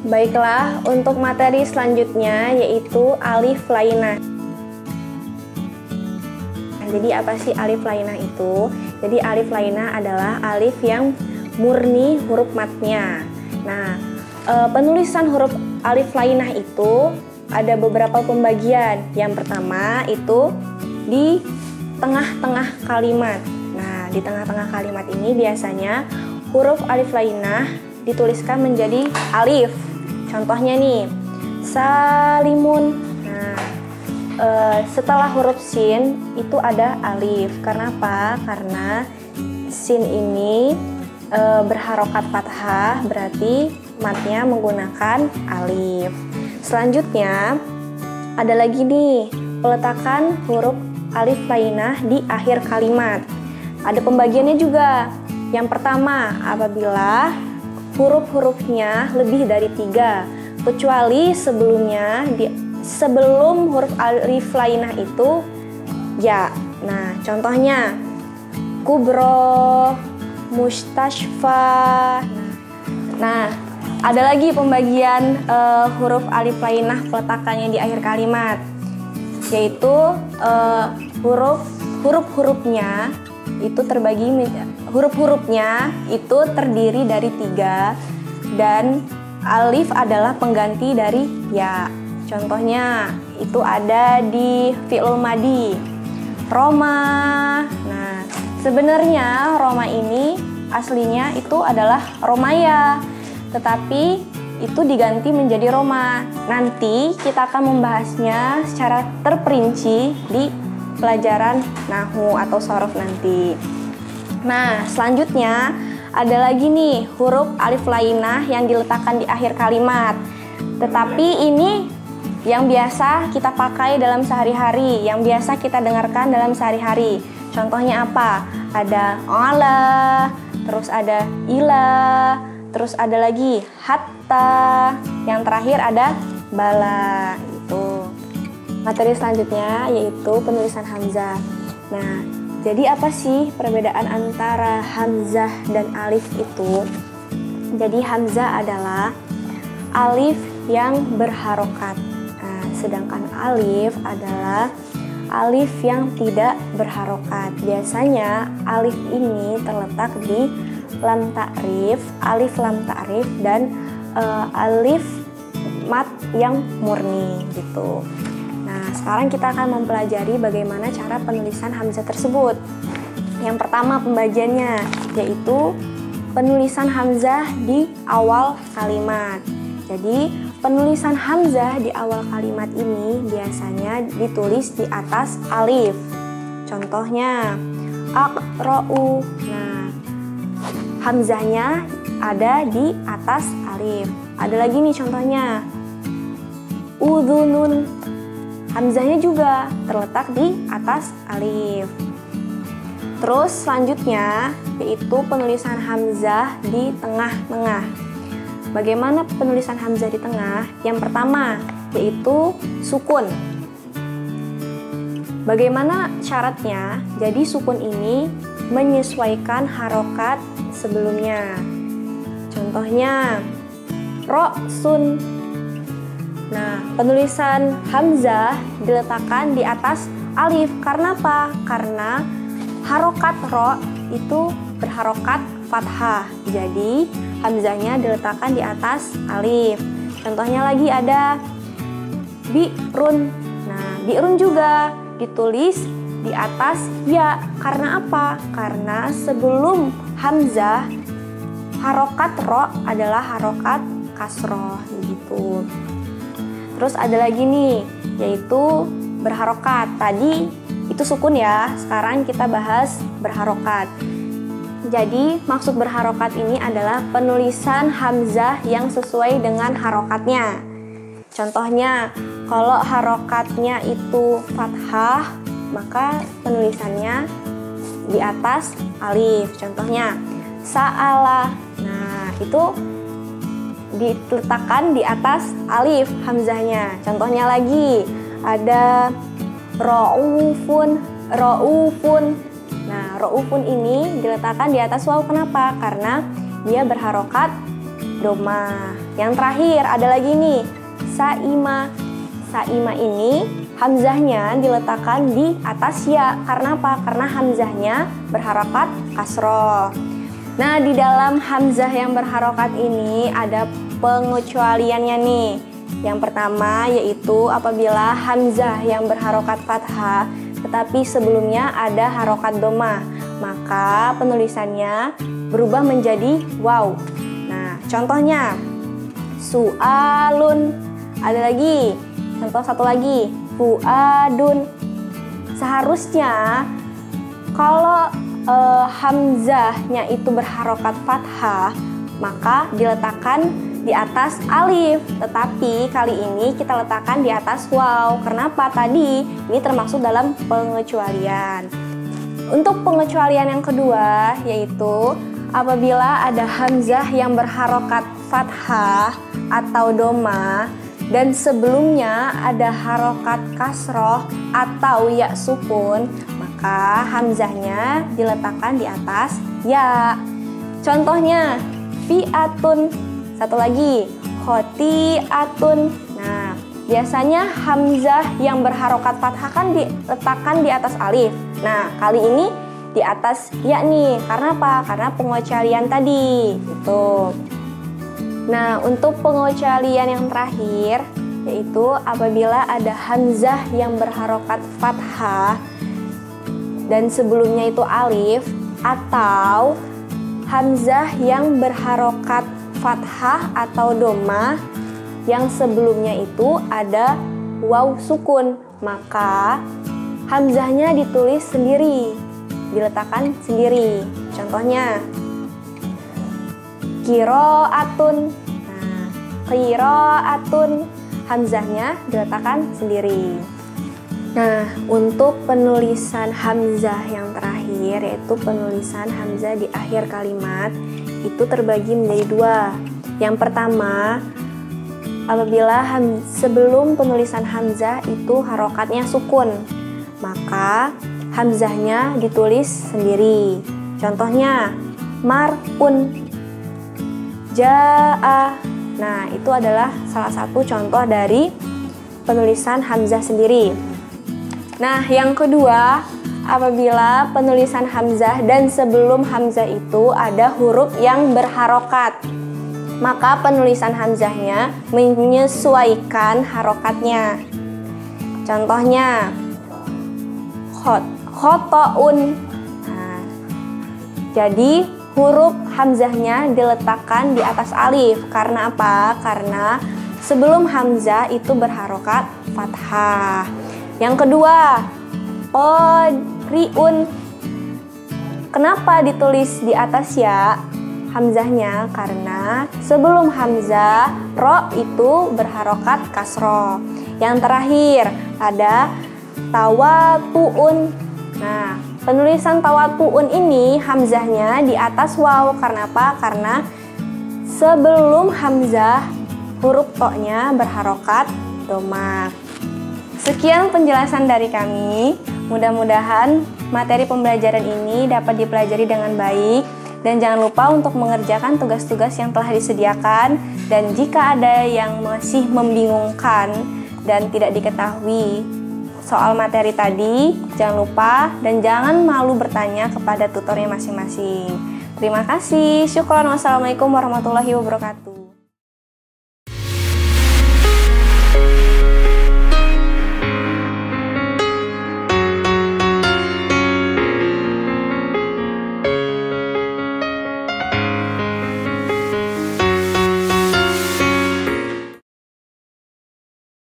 Baiklah, untuk materi selanjutnya yaitu alif lainah. Jadi apa sih alif lainah itu? Jadi alif lainah adalah alif yang murni huruf matnya. Nah, penulisan huruf alif lainah itu ada beberapa pembagian. Yang pertama itu di tengah-tengah kalimat. Nah, di tengah-tengah kalimat ini biasanya huruf alif lainah dituliskan menjadi alif. Contohnya nih, salimun. Nah, setelah huruf sin itu ada alif. Karena apa? Karena sin ini berharokat fathah, berarti matnya menggunakan alif. Selanjutnya ada lagi nih, peletakan huruf alif lainah di akhir kalimat. Ada pembagiannya juga. Yang pertama, apabila huruf-hurufnya lebih dari 3, kecuali sebelum huruf alif lainah itu ya. Nah, contohnya kubro, mustashfa. Nah, ada lagi pembagian huruf alif lainah peletakannya di akhir kalimat, yaitu huruf-hurufnya itu huruf-hurufnya itu terdiri dari 3 dan alif adalah pengganti dari ya. Contohnya itu ada di fi'il madi, Roma. Nah, sebenarnya Roma ini aslinya itu adalah Romaya, tetapi itu diganti menjadi Roma. Nanti kita akan membahasnya secara terperinci di pelajaran nahwu atau shorof nanti. Nah, selanjutnya ada lagi nih huruf alif lainah yang diletakkan di akhir kalimat. Tetapi ini yang biasa kita pakai dalam sehari-hari, yang biasa kita dengarkan dalam sehari-hari. Contohnya apa? Ada ala, terus ada ila, terus ada lagi hatta, yang terakhir ada bala. Itu. Materi selanjutnya yaitu penulisan hamzah. Nah, jadi apa sih perbedaan antara hamzah dan alif itu? Jadi hamzah adalah alif yang berharokat. Nah, sedangkan alif adalah alif yang tidak berharokat. Biasanya alif ini terletak di lam ta'rif, alif lam ta'rif, dan alif mat yang murni gitu. Nah, sekarang kita akan mempelajari bagaimana cara penulisan hamzah tersebut. Yang pertama pembagiannya yaitu penulisan hamzah di awal kalimat. Jadi, penulisan hamzah di awal kalimat ini biasanya ditulis di atas alif. Contohnya, aqra'u. Nah, hamzahnya ada di atas alif. Ada lagi nih contohnya, udhunun. Hamzahnya juga terletak di atas alif. Terus selanjutnya yaitu penulisan hamzah di tengah-tengah. Bagaimana penulisan hamzah di tengah? Yang pertama yaitu sukun. Bagaimana syaratnya? Jadi sukun ini menyesuaikan harokat sebelumnya. Contohnya ro'sun. Nah, penulisan hamzah diletakkan di atas alif. Karena apa? Karena harokat ro itu berharokat fathah. Jadi, hamzahnya diletakkan di atas alif. Contohnya lagi ada bi'run. Nah, bi'run juga ditulis di atas ya. Karena apa? Karena sebelum hamzah, harokat ro adalah harokat kasroh gitu. Terus ada lagi nih, yaitu berharokat. Tadi itu sukun ya, sekarang kita bahas berharokat. Jadi maksud berharokat ini adalah penulisan hamzah yang sesuai dengan harokatnya. Contohnya, kalau harokatnya itu fathah, maka penulisannya di atas alif. Contohnya, sa'ala. Nah, itu diletakkan di atas alif hamzahnya. Contohnya lagi ada ra'ufun. Nah, ra'ufun ini diletakkan di atas waw. Kenapa? Karena dia berharokat doma Yang terakhir ada lagi nih, saima. Saima ini hamzahnya diletakkan di atas ya. Karena apa? Karena hamzahnya berharokat kasroh. Nah, di dalam hamzah yang berharokat ini ada pengecualiannya nih. Yang pertama yaitu apabila hamzah yang berharokat fathah tetapi sebelumnya ada harokat domah, maka penulisannya berubah menjadi waw. Nah, contohnya su'alun. Ada lagi, contoh satu lagi, fuadun. Seharusnya kalau hamzahnya itu berharokat fathah, maka diletakkan di atas alif, tetapi kali ini kita letakkan di atas waw. Kenapa? Tadi ini termasuk dalam pengecualian. Untuk pengecualian yang kedua yaitu apabila ada hamzah yang berharokat fathah atau domah dan sebelumnya ada harokat kasroh atau ya sukun, maka hamzahnya diletakkan di atas ya. Contohnya fi'atun. Satu lagi, khoti'atun. Nah, biasanya hamzah yang berharokat fathah kan diletakkan di atas alif. Nah, kali ini di atas ya nih. Karena apa? Karena pengecualian tadi. Itu. Nah, untuk pengecualian yang terakhir yaitu apabila ada hamzah yang berharokat fathah dan sebelumnya itu alif, atau hamzah yang berharokat fathah atau domah yang sebelumnya itu ada waw sukun, maka hamzahnya ditulis sendiri, diletakkan sendiri. Contohnya qiraatun. Nah, qiraatun hamzahnya diletakkan sendiri. Nah, untuk penulisan hamzah yang terakhir yaitu penulisan hamzah di akhir kalimat itu terbagi menjadi dua. Yang pertama, apabila sebelum penulisan hamzah itu harokatnya sukun, maka hamzahnya ditulis sendiri. Contohnya mar'un, ja'a. Nah, itu adalah salah satu contoh dari penulisan hamzah sendiri. Nah, yang kedua, apabila penulisan hamzah dan sebelum hamzah itu ada huruf yang berharokat, maka penulisan hamzahnya menyesuaikan harokatnya. Contohnya khotoun. Nah, jadi huruf hamzahnya diletakkan di atas alif. Karena apa? Karena sebelum hamzah itu berharokat fathah. Yang kedua, qari'un. Kenapa ditulis di atas ya hamzahnya? Karena sebelum hamzah ro itu berharokat kasroh. Yang terakhir ada tawatu'un. Nah, penulisan tawatu'un ini hamzahnya di atas waw. Karena apa? Karena sebelum hamzah huruf to-nya berharokat domah. Sekian penjelasan dari kami. Mudah-mudahan materi pembelajaran ini dapat dipelajari dengan baik. Dan jangan lupa untuk mengerjakan tugas-tugas yang telah disediakan. Dan jika ada yang masih membingungkan dan tidak diketahui soal materi tadi, jangan lupa dan jangan malu bertanya kepada tutornya masing-masing. Terima kasih. Syukron. Wassalamualaikum warahmatullahi wabarakatuh.